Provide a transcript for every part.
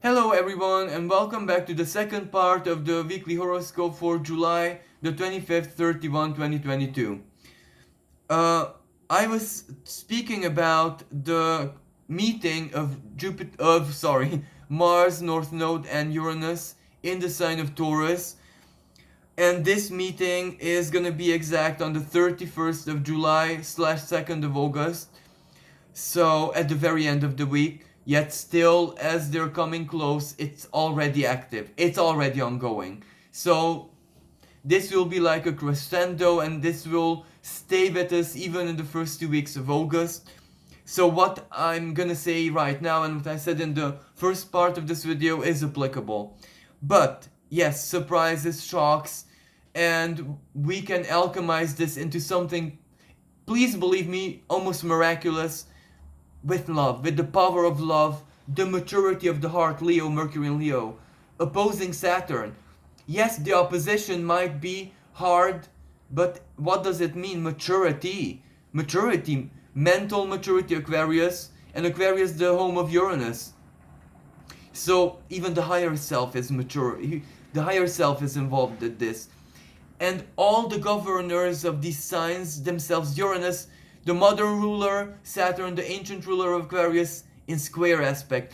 Hello everyone and welcome back to the second part of the weekly horoscope for July the 25th, 31, 2022. Uh, I was speaking about the meeting of Mars, North Node and Uranus in the sign of Taurus, and this meeting is gonna be exact on the 31st of July slash 2nd of August. So at the very end of the week, yet still as they're coming close, it's already active. It's already ongoing. So this will be like a crescendo and this will stay with us even in the first 2 weeks of August. So what I'm gonna say right now and what I said in the first part of this video is applicable. But yes, surprises, shocks, and we can alchemize this into something, please believe me, almost miraculous, with love, with the power of love, the maturity of the heart, Leo, Mercury and Leo, opposing Saturn. Yes, the opposition might be hard, but what does it mean? Maturity. Maturity, mental maturity, Aquarius, and Aquarius, the home of Uranus. So even the higher self is mature. The higher self is involved in this. And all the governors of these signs themselves, Uranus, the modern ruler, Saturn, the ancient ruler of Aquarius, in square aspect.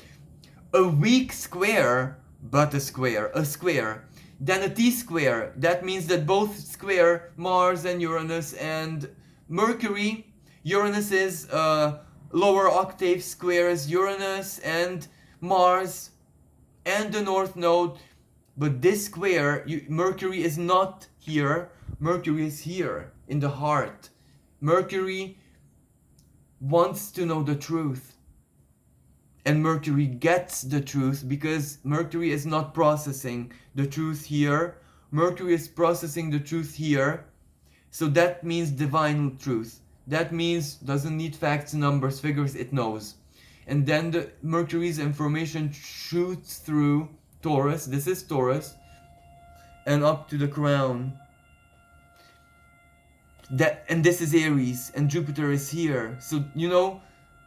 A weak square, but a square. Then a T-square, that means that both square, Mars and Uranus and Mercury. Uranus is lower octave squares Uranus and Mars and the North Node. But this square, Mercury is not here, Mercury is here, in the heart. Mercury wants to know the truth. And Mercury gets the truth because Mercury is not processing the truth here. Mercury is processing the truth here. So that means divine truth. That means doesn't need facts, numbers, figures, it knows. And then the Mercury's information shoots through Taurus, this is Taurus, and up to the crown. And this is Aries, and Jupiter is here. So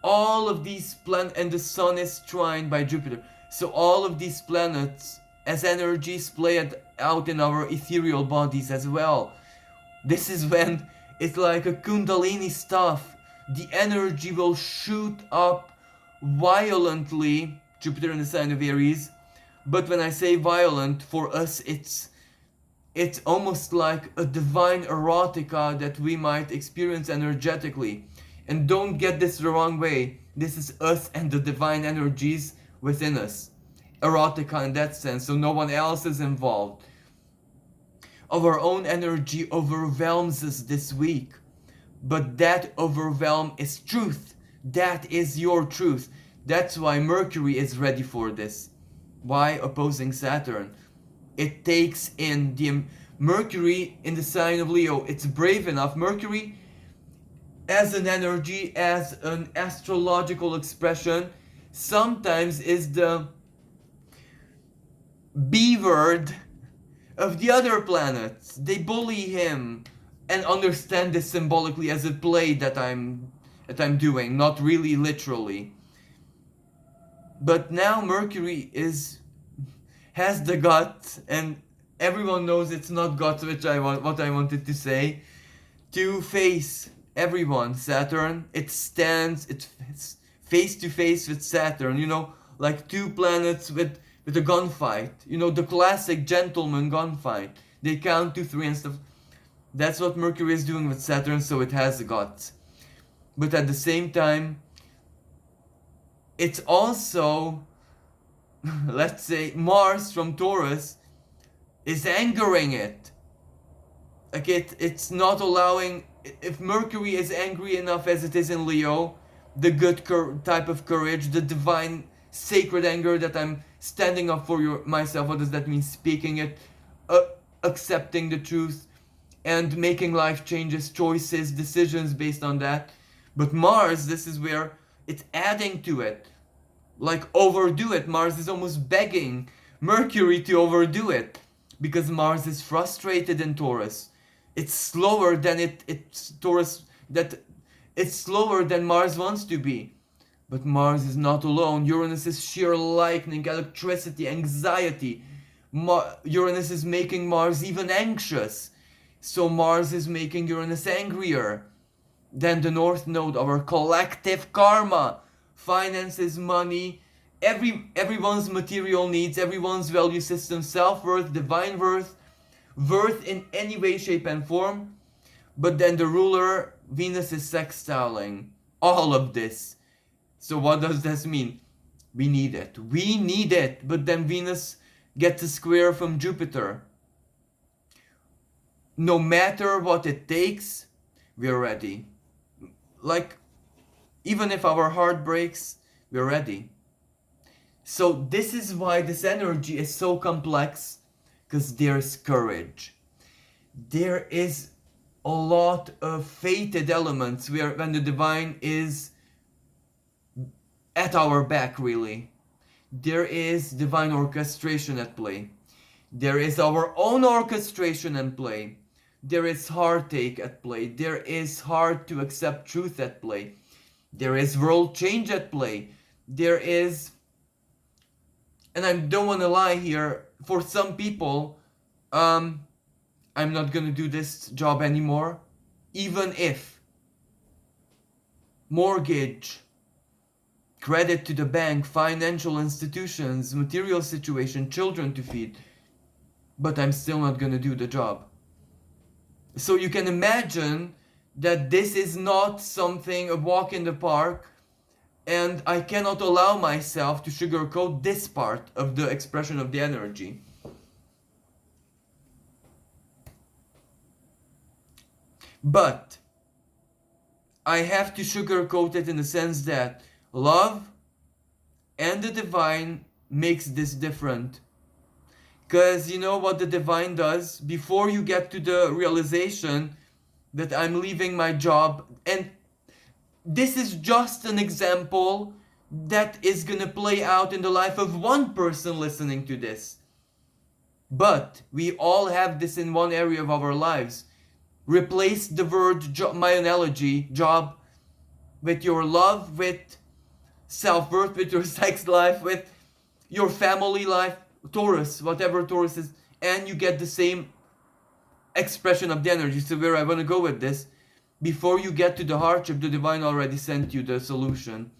all of these planets, and the sun is trined by Jupiter. So all of these planets as energies play out in our ethereal bodies as well. This is when it's like a Kundalini stuff. The energy will shoot up violently, Jupiter in the sign of Aries. But when I say violent, for us it's almost like a divine erotica that we might experience energetically. And don't get this the wrong way. This is us and the divine energies within us. Erotica in that sense, so no one else is involved. Our own energy overwhelms us this week. But that overwhelm is truth. That is your truth. That's why Mercury is ready for this. Why opposing Saturn? It takes in the Mercury in the sign of Leo. It's brave enough. Mercury as an energy, as an astrological expression, sometimes is the B word of the other planets. They bully him and understand this symbolically as a play that I'm doing, not really literally. But now Mercury has the guts, and everyone knows it's not guts, what I wanted to say, to face everyone. Saturn, it's face to face with Saturn, like two planets with a gunfight, the classic gentleman gunfight. They count to three and stuff. That's what Mercury is doing with Saturn, so it has the guts. But at the same time, it's also, let's say, Mars from Taurus is angering it. Like it's not allowing. If Mercury is angry enough as it is in Leo, the good type of courage, the divine sacred anger that I'm standing up for myself. What does that mean? Speaking it, accepting the truth, and making life changes, choices, decisions based on that. But Mars, this is where it's adding to it. Like overdo it. Mars is almost begging Mercury to overdo it. Because Mars is frustrated in Taurus. It's slower than it's slower than Mars wants to be. But Mars is not alone. Uranus is sheer lightning, electricity, anxiety. Uranus is making Mars even anxious. So Mars is making Uranus angrier. Then the North Node, our collective karma, finances, money, everyone's material needs, everyone's value system, self-worth, divine worth in any way, shape, and form. But then the ruler, Venus, is sextiling all of this. So what does this mean? We need it. We need it. But then Venus gets a square from Jupiter. No matter what it takes, we're ready. Like, even if our heart breaks, we're ready. So this is why this energy is so complex, because there's courage. There is a lot of fated elements when the divine is at our back, really. There is divine orchestration at play. There is our own orchestration at play. There is heartache at play. There is hard to accept truth at play. There is world change at play. There is, and I don't want to lie here, for some people, I'm not gonna do this job anymore, even if mortgage, credit to the bank, financial institutions, material situation, children to feed, but I'm still not gonna do the job. So you can imagine that this is not something, a walk in the park, and I cannot allow myself to sugarcoat this part of the expression of the energy. But I have to sugarcoat it in the sense that love and the divine makes this different. Because you know what the divine does? Before you get to the realization that I'm leaving my job, and this is just an example that is gonna play out in the life of one person listening to this. But we all have this in one area of our lives. Replace the word my analogy, job, with your love, with self-worth, with your sex life, with your family life, Taurus, whatever Taurus is, and you get the same expression of the energy. So where I want to go with this, before you get to the hardship, the divine already sent you the solution.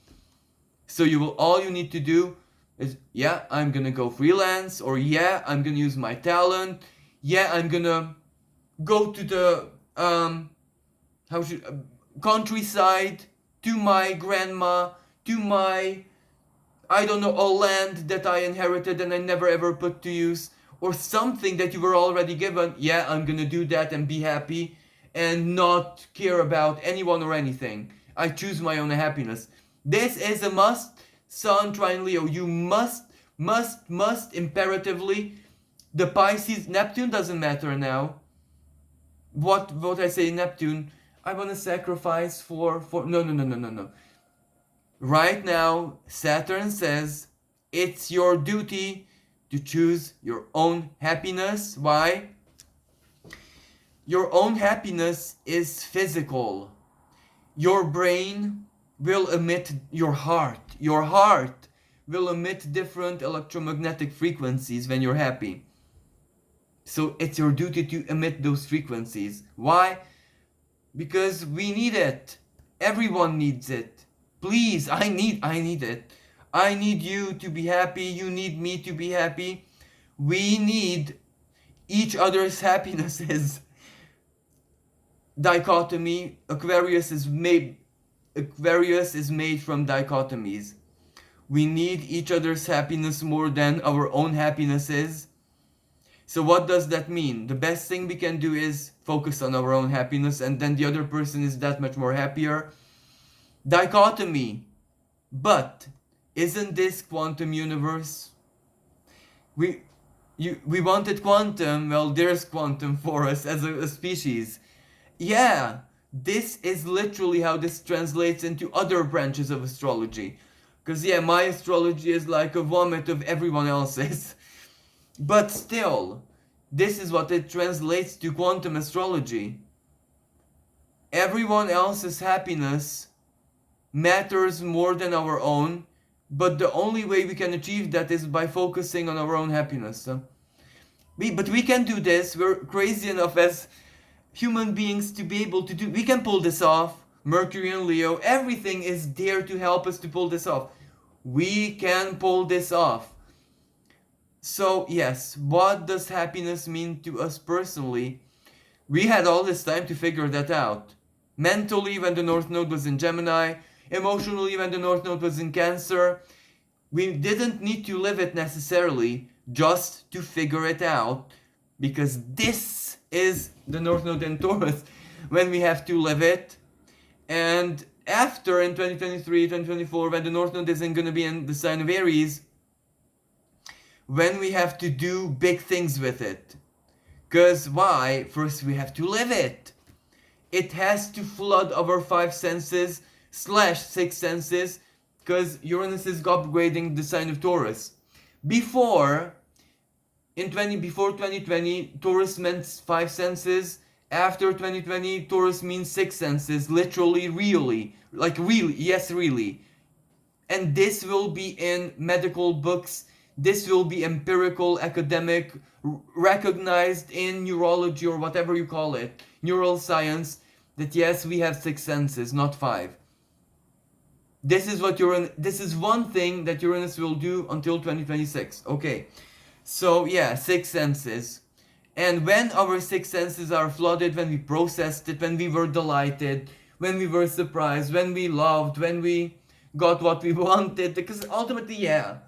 So all you need to do is, yeah, I'm gonna go freelance, or yeah, I'm gonna use my talent, yeah, I'm gonna go to the countryside, to my grandma, to my, I don't know, a land that I inherited and I never ever put to use, or something that you were already given. Yeah, I'm gonna do that and be happy and not care about anyone or anything. I choose my own happiness. This is a must. Sun, Trine, Leo, you must imperatively. The Pisces, Neptune doesn't matter now. What I say, Neptune, I want to sacrifice for no. Right now, Saturn says it's your duty to choose your own happiness. Why? Your own happiness is physical. Your brain will emit your heart. Your heart will emit different electromagnetic frequencies when you're happy. So it's your duty to emit those frequencies. Why? Because we need it. Everyone needs it. Please, I need it. I need you to be happy. You need me to be happy. We need each other's happinesses. Dichotomy. Aquarius is made from dichotomies. We need each other's happiness more than our own happinesses. So what does that mean? The best thing we can do is focus on our own happiness, and then the other person is that much more happier. Dichotomy. But isn't this quantum universe? We wanted quantum, well, there's quantum for us as a species. Yeah, this is literally how this translates into other branches of astrology. Because yeah, my astrology is like a vomit of everyone else's. But still, this is what it translates to quantum astrology. Everyone else's happiness matters more than our own, but the only way we can achieve that is by focusing on our own happiness. But we can do this. We're crazy enough as human beings to be able to do. We can pull this off. Mercury and Leo, everything is there to help us to pull this off. We can pull this off. So yes, what does happiness mean to us personally? We had all this time to figure that out. Mentally, when the North Node was in Gemini, emotionally, when the North Node was in Cancer, we didn't need to live it necessarily, just to figure it out, because this is the North Node in Taurus when we have to live it. And after, in 2023, 2024, when the North Node isn't going to be in the sign of Aries, when we have to do big things with it. Because why? First we have to live it. It has to flood our 5 senses / 6 senses, because Uranus is upgrading the sign of Taurus. Before 2020, Taurus meant 5 senses. After 2020, Taurus means 6 senses, literally, really. Like really, yes, really. And this will be in medical books. This will be empirical, academic, recognized in neurology or whatever you call it, neural science, that yes, we have 6 senses, not 5. This is one thing that Uranus will do until 2026. Okay, so yeah, 6 senses. And when our 6 senses are flooded, when we processed it, when we were delighted, when we were surprised, when we loved, when we got what we wanted, because ultimately, yeah,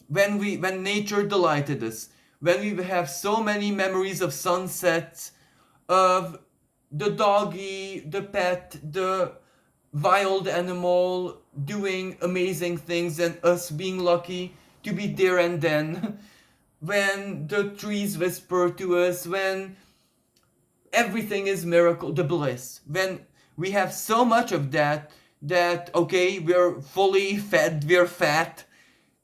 when nature delighted us, when we have so many memories of sunsets, of the doggy, the pet, the wild animal doing amazing things, and us being lucky to be there and then, when the trees whisper to us, when everything is miracle, the bliss, when we have so much of that, okay, we're fully fed, we're fat,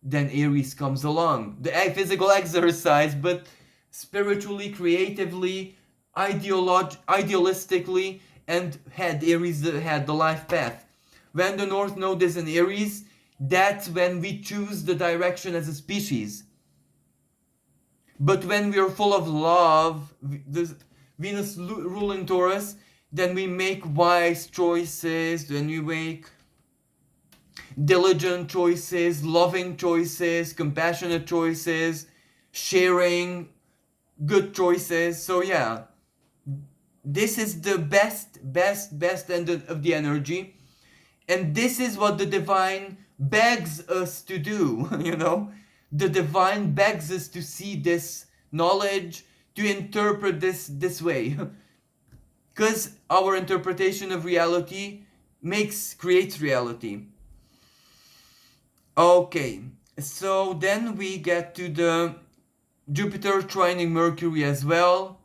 then Aries comes along. The physical exercise, but spiritually, creatively, idealistically, and Aries had the life path. When the North Node is in Aries, that's when we choose the direction as a species. But when we are full of love, the Venus ruling Taurus, then we make wise choices, then we make diligent choices, loving choices, compassionate choices, sharing, good choices. So yeah, this is the best end of the energy. And this is what the divine begs us to do, you know? The divine begs us to see this knowledge, to interpret this way. Because our interpretation of reality creates reality. Okay, so then we get to the Jupiter trining Mercury as well.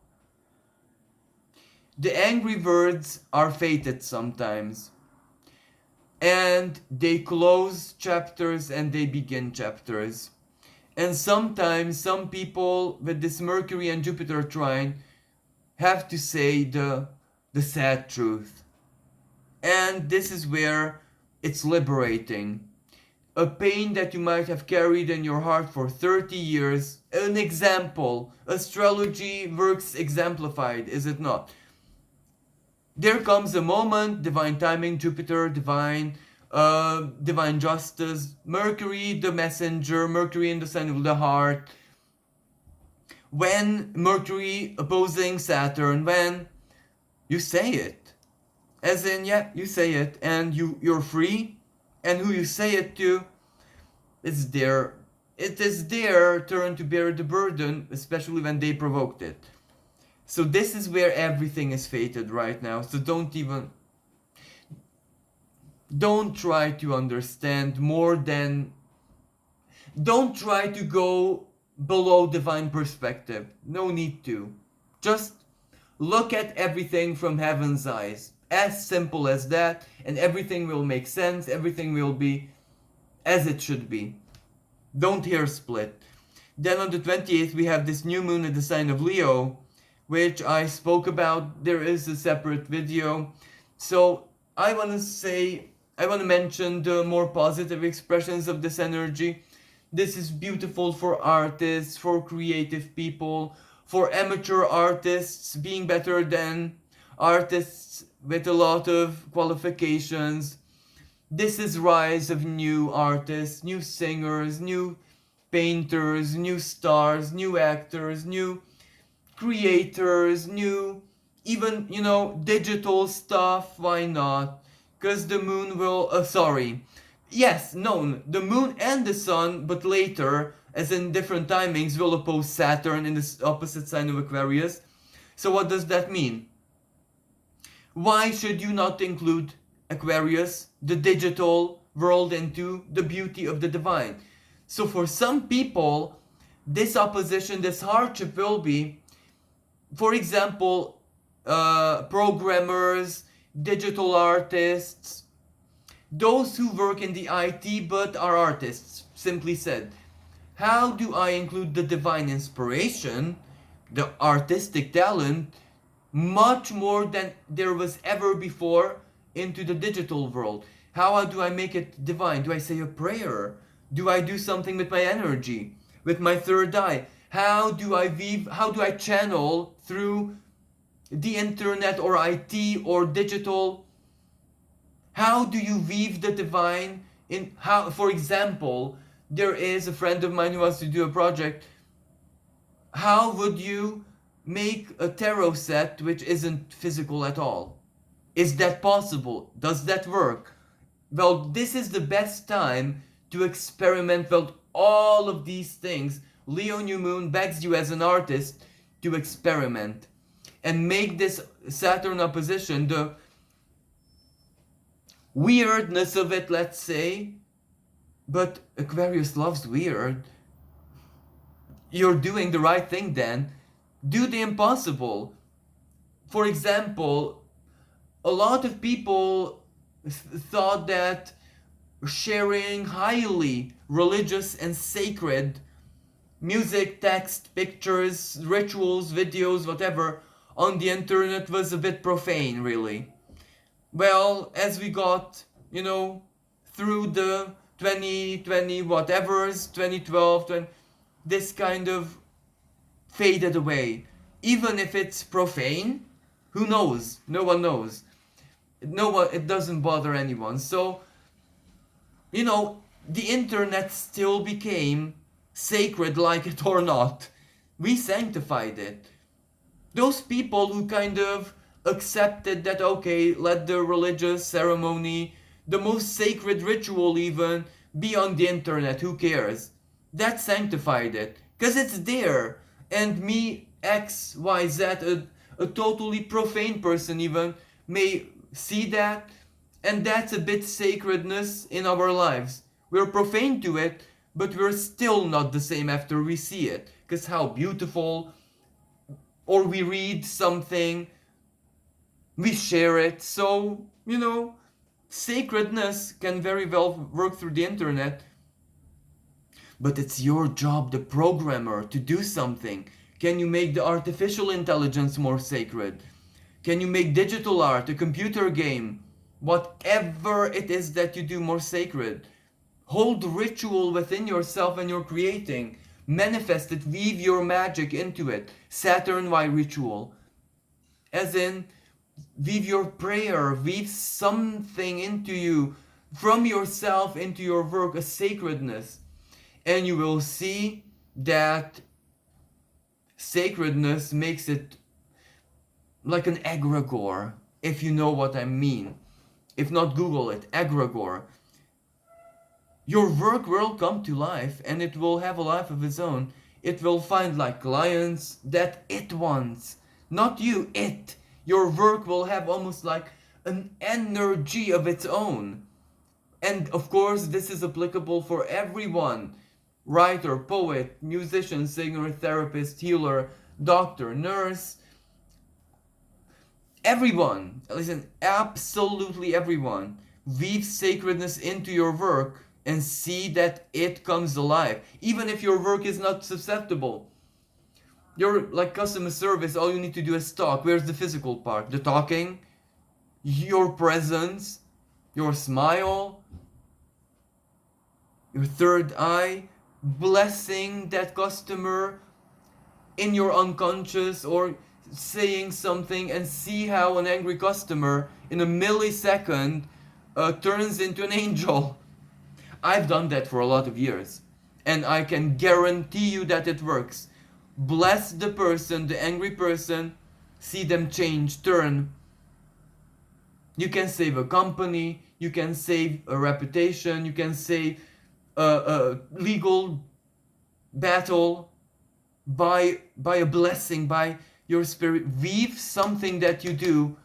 The angry words are fated sometimes. And they close chapters and they begin chapters. And sometimes some people with this Mercury and Jupiter trine have to say the sad truth. And this is where it's liberating. A pain that you might have carried in your heart for 30 years. An example. Astrology works exemplified, is it not? There comes a moment, divine timing, Jupiter, divine justice, Mercury, the messenger, Mercury in the sign of the heart. When Mercury opposing Saturn, when you say it. As in, yeah, you say it and you're free. And who you say it to, it is their turn to bear the burden, especially when they provoked it. So this is where everything is fated right now. So don't try to understand more than, don't try to go below divine perspective. No need to. Just look at everything from heaven's eyes. As simple as that, and everything will make sense, everything will be as it should be. Don't hair split. Then on the 28th we have this new moon in the sign of Leo, which I spoke about. There is a separate video. So I I want to mention the more positive expressions of this energy. This is beautiful for artists, for creative people, for amateur artists being better than artists with a lot of qualifications. This is rise of new artists, new singers, new painters, new stars, new actors, new creators, new, even, digital stuff. Why not? Because the moon will, yes, no, the moon and the sun, but later, as in different timings, will oppose Saturn in the opposite sign of Aquarius. So what does that mean? Why should you not include Aquarius, the digital world, into the beauty of the divine? So for some people, this opposition, this hardship will be, for example, programmers, digital artists, those who work in the IT but are artists, simply said. How do I include the divine inspiration, the artistic talent, much more than there was ever before into the digital world? How do I make it divine? Do I say a prayer? Do I do something with my energy, with my third eye? How do I channel through the internet or IT or digital? How do you weave the divine in? How, for example, there is a friend of mine who wants to do a project. How would you make a tarot set which isn't physical at all? Is that possible? Does that work? Well, this is the best time to experiment with all of these things. Leo New Moon begs you as an artist to experiment and make this Saturn opposition, the weirdness of it, let's say. But Aquarius loves weird. You're doing the right thing then. Do the impossible. For example, a lot of people thought that sharing highly religious and sacred music, text, pictures, rituals, videos, whatever, on the internet was a bit profane, really. Well, as we got, through the 2020 whatevers, 2012, this kind of faded away. Even if it's profane, who knows? No one knows. It doesn't bother anyone. So, the internet still became sacred, like it or not. We sanctified it. Those people who kind of accepted that, okay, let the religious ceremony, the most sacred ritual even, be on the internet, who cares? That sanctified it. Because it's there. And me, X, Y, Z, a totally profane person even, may see that, and that's a bit sacredness in our lives. We're profane to it, but we're still not the same after we see it. Because how beautiful, or we read something, we share it. So, sacredness can very well work through the internet. But it's your job, the programmer, to do something. Can you make the artificial intelligence more sacred? Can you make digital art, a computer game, whatever it is that you do, more sacred? Hold ritual within yourself and you're creating. Manifest it, weave your magic into it. Saturn Y ritual. As in, weave your prayer, weave something into you, from yourself into your work, a sacredness. And you will see that sacredness makes it like an egregore, if you know what I mean. If not, Google it, egregore. Your work will come to life and it will have a life of its own. It will find like clients that it wants, not you, it. Your work will have almost like an energy of its own. And of course, this is applicable for everyone. Writer, poet, musician, singer, therapist, healer, doctor, nurse. Everyone, listen, absolutely everyone. Weave sacredness into your work and see that it comes alive. Even if your work is not susceptible. You're like customer service, all you need to do is talk. Where's the physical part? The talking, your presence, your smile, your third eye, blessing that customer in your unconscious, or saying something, and see how an angry customer in a millisecond turns into an angel. I've done that for a lot of years, and I can guarantee you that it works. Bless the person, the angry person, see them change, turn. You can save a company, you can save a reputation, you can save a legal battle by a blessing, by your spirit. Weave something that you do,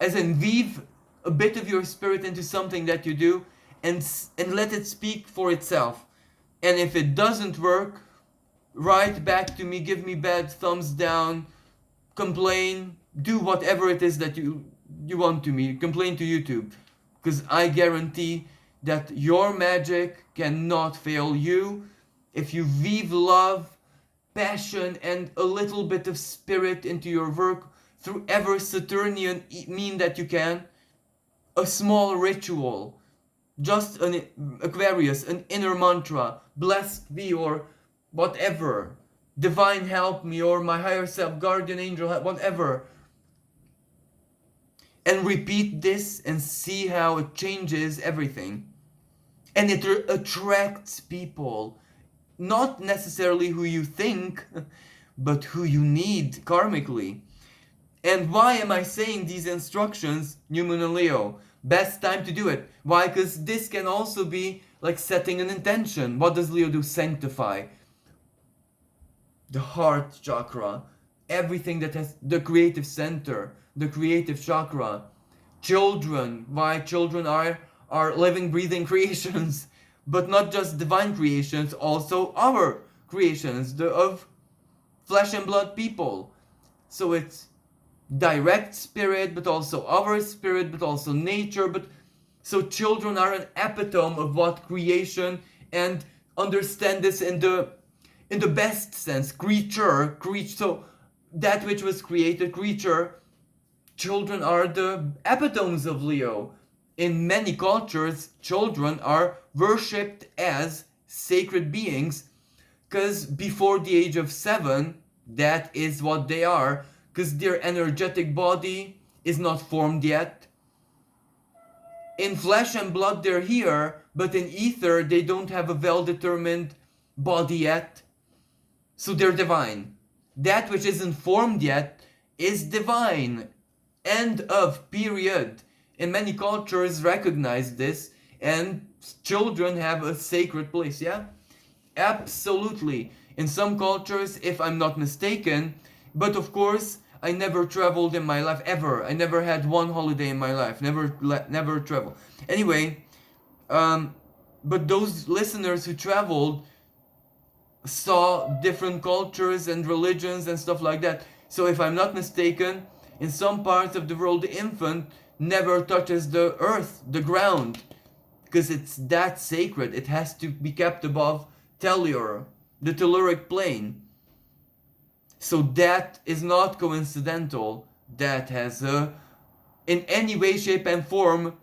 as in weave a bit of your spirit into something that you do, and let it speak for itself. And if it doesn't work, write back to me, give me bad thumbs down, complain, do whatever it is that you want to me, complain to YouTube, because I guarantee that your magic cannot fail you if you weave love, passion, and a little bit of spirit into your work through ever Saturnian mean that you can. A small ritual, just an Aquarius, an inner mantra, blessed be, or whatever, divine help me, or my higher self, guardian angel, whatever. And repeat this and see how it changes everything. And it attracts people, not necessarily who you think, but who you need karmically. And why am I saying these instructions, New Moon and Leo? Best time to do it. Why? Because this can also be like setting an intention. What does Leo do? Sanctify the heart chakra, everything that has the creative center, the creative chakra. Children, why? Children are living, breathing creations, but not just divine creations, also our creations, of flesh and blood people. So it's direct spirit, but also our spirit, but also nature. But so children are an epitome of what creation, and understand this in the best sense, creature. So that which was created, creature. Children are the epitomes of Leo. In many cultures, children are worshipped as sacred beings, because before the age of 7, that is what they are, because their energetic body is not formed yet. In flesh and blood they're here, but in ether they don't have a well-determined body yet. So they're divine. That which isn't formed yet is divine. End of, period. And many cultures recognize this, and children have a sacred place, yeah? Absolutely. In some cultures, if I'm not mistaken, but of course, I never traveled in my life, ever. I never had one holiday in my life. Never traveled. Anyway, but those listeners who traveled saw different cultures and religions and stuff like that. So if I'm not mistaken, in some parts of the world, the infant never touches the earth, the ground, because it's that sacred. It has to be kept above Tellur, the telluric plane. So that is not coincidental. That has in any way, shape and form,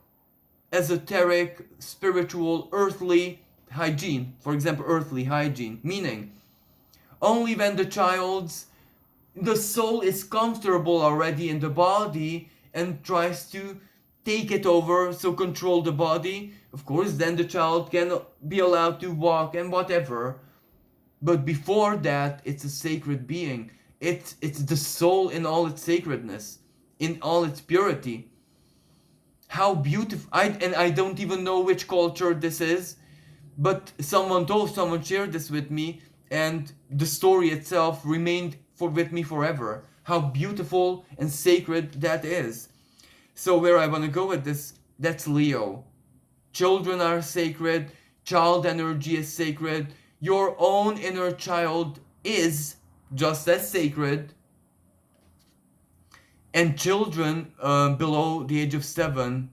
esoteric, spiritual, earthly hygiene. For example, earthly hygiene, meaning only when the soul is comfortable already in the body and tries to take it over, so control the body, of course, then the child can be allowed to walk and whatever. But before that, it's a sacred being. It's the soul in all its sacredness, in all its purity. How beautiful! I don't even know which culture this is, but someone shared this with me, and the story itself remained with me forever. How beautiful and sacred that is. So where I want to go with this, that's Leo. Children are sacred. Child energy is sacred. Your own inner child is just as sacred. And children below the age of 7,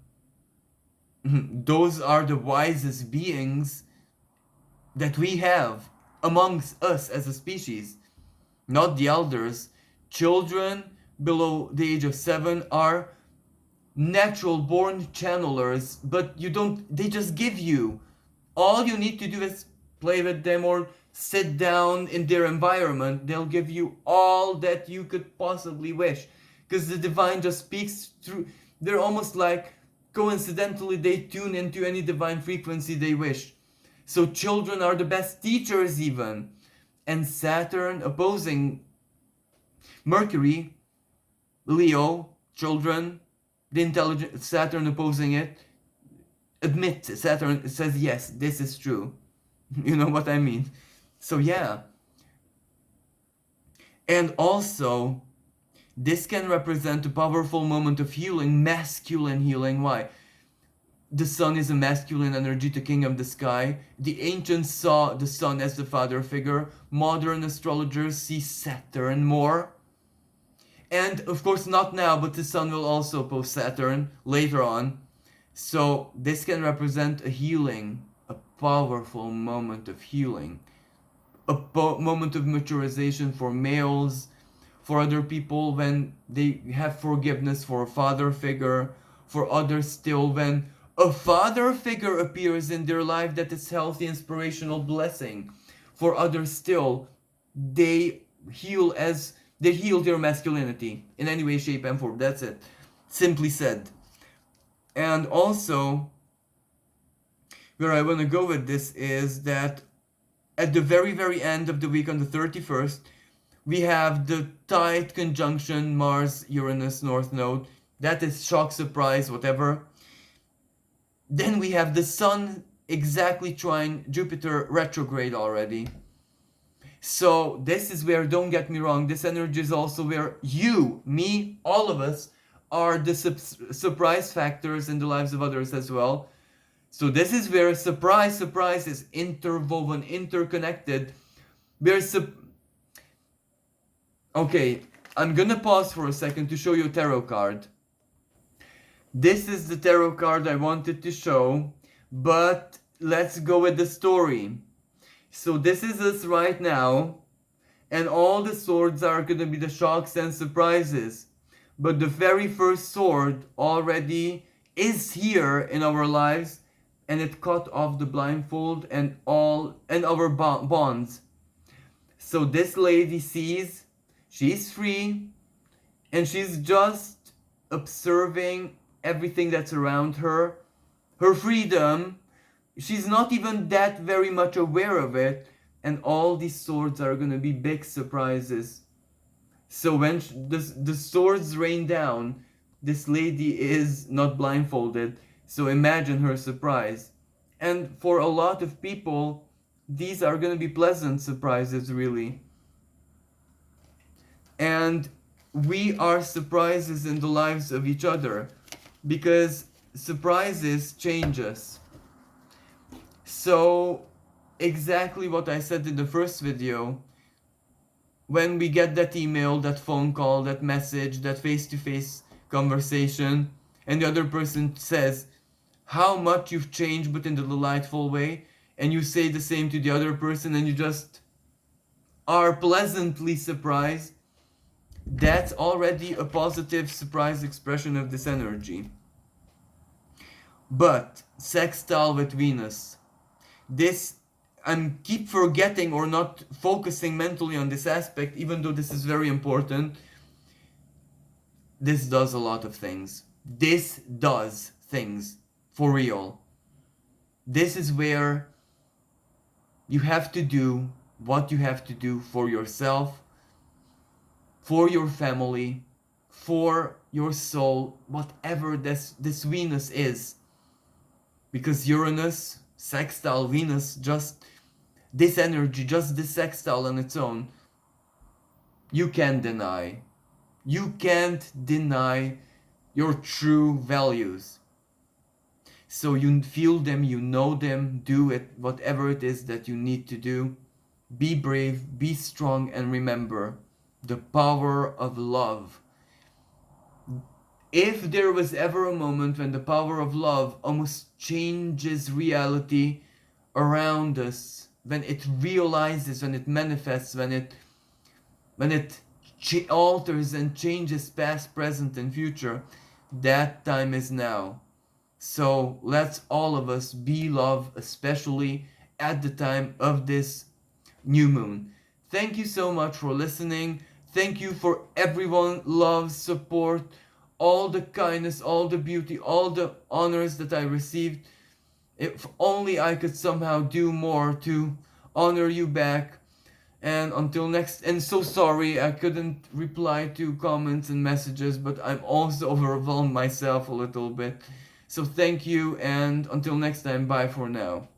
those are the wisest beings that we have amongst us as a species, not the elders. Children below the age of 7 are natural born channelers, but they just give you. All you need to do is play with them or sit down in their environment. They'll give you all that you could possibly wish. Because the divine just speaks through. They're almost like coincidentally they tune into any divine frequency they wish. So children are the best teachers even. And Saturn opposing Mercury, Leo, children, the intelligent Saturn opposing it, admit Saturn says yes, this is true. You know what I mean? So yeah. And also, this can represent a powerful moment of healing, masculine healing. Why? The sun is a masculine energy, the king of the sky. The ancients saw the sun as the father figure. Modern astrologers see Saturn more. And of course not now, but the sun will also oppose Saturn later on. So this can represent a healing, a powerful moment of healing. A moment of maturization for males, for other people when they have forgiveness for a father figure, for others still when a father figure appears in their life that is healthy, inspirational blessing. For others still, they heal their masculinity in any way, shape, and form. That's it. Simply said. And also, where I want to go with this is that at the very, very end of the week on the 31st, we have the tight conjunction Mars-Uranus North Node. That is shock, surprise, whatever. Then we have the Sun exactly trine Jupiter retrograde already. So this is where, don't get me wrong, this energy is also where you, me, all of us are the surprise factors in the lives of others as well. So this is where surprise is interwoven, interconnected. Okay, I'm gonna pause for a second to show you a tarot card. This is the tarot card I wanted to show, but let's go with the story. So this is us right now, and all the swords are gonna be the shocks and surprises. But the very first sword already is here in our lives, and it cut off the blindfold and our bonds. So this lady sees she's free, and she's just observing everything that's around her. Her freedom, she's not even that very much aware of it, and all these swords are gonna be big surprises. So when the swords rain down, this lady is not blindfolded, so imagine her surprise. And for a lot of people, these are gonna be pleasant surprises, really. And we are surprises in the lives of each other, because surprises change us. So exactly what I said in the first video, when we get that email, that phone call, that message, that face-to-face conversation, and the other person says how much you've changed but in the delightful way, and you say the same to the other person, and you just are pleasantly surprised, that's already a positive surprise expression of this energy. But sextile with Venus, this, I'm keep forgetting or not focusing mentally on this aspect, even though this is very important. This does a lot of things. This does things for real. This is where you have to do what you have to do for yourself, for your family, for your soul, whatever this Venus is. Because Uranus, sextile Venus, just this energy, just this sextile on its own, you can't deny. You can't deny your true values. So you feel them, you know them, do it, whatever it is that you need to do. Be brave, be strong, and remember the power of love. If there was ever a moment when the power of love almost changes reality around us, when it realizes, when it manifests, when it alters and changes past, present, and future, That time is now. So let's all of us be love, especially at the time of this new moon. Thank you so much for listening. Thank you for everyone love, support, all the kindness, all the beauty, all the honors that I received. If only I could somehow do more to honor you back. And until next, and so sorry I couldn't reply to comments and messages, but I'm also overwhelmed myself a little bit. So thank you, and until next time, bye for now.